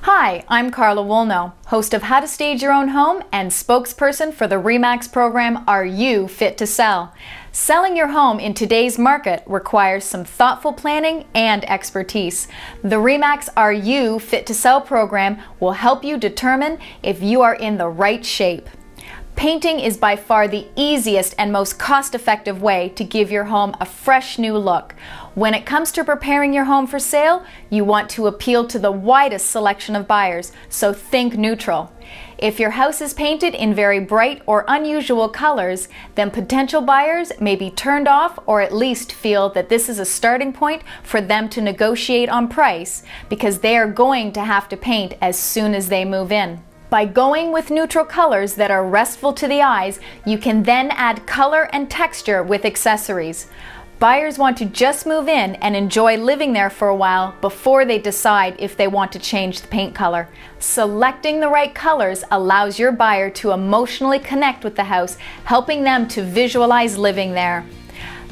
Hi, I'm Carla Woolnough, host of How to Stage Your Own Home and spokesperson for the RE/MAX program, Are You Fit to Sell? Selling your home in today's market requires some thoughtful planning and expertise. The RE/MAX Are You Fit to Sell program will help you determine if you are in the right shape. Painting is by far the easiest and most cost-effective way to give your home a fresh new look. When it comes to preparing your home for sale, you want to appeal to the widest selection of buyers, so think neutral. If your house is painted in very bright or unusual colors, then potential buyers may be turned off or at least feel that this is a starting point for them to negotiate on price because they are going to have to paint as soon as they move in. By going with neutral colors that are restful to the eyes, you can then add color and texture with accessories. Buyers want to just move in and enjoy living there for a while before they decide if they want to change the paint color. Selecting the right colors allows your buyer to emotionally connect with the house, helping them to visualize living there.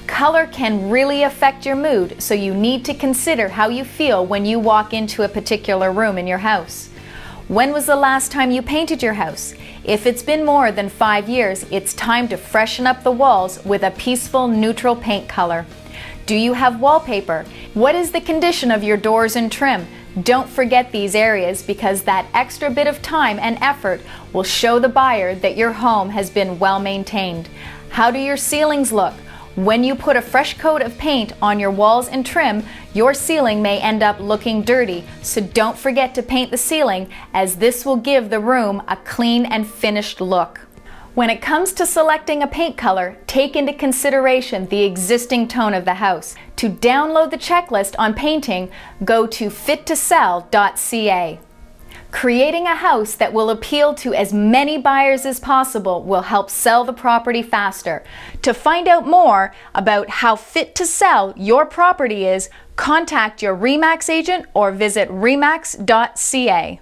Color can really affect your mood, so you need to consider how you feel when you walk into a particular room in your house. When was the last time you painted your house? If it's been more than 5 years, it's time to freshen up the walls with a peaceful, neutral paint color. Do you have wallpaper? What is the condition of your doors and trim? Don't forget these areas because that extra bit of time and effort will show the buyer that your home has been well maintained. How do your ceilings look? When you put a fresh coat of paint on your walls and trim, your ceiling may end up looking dirty, so don't forget to paint the ceiling, as this will give the room a clean and finished look. When it comes to selecting a paint color, take into consideration the existing tone of the house. To download the checklist on painting, go to fittosell.ca. Creating a house that will appeal to as many buyers as possible will help sell the property faster. To find out more about how fit to sell your property is, contact your RE/MAX agent or visit remax.ca.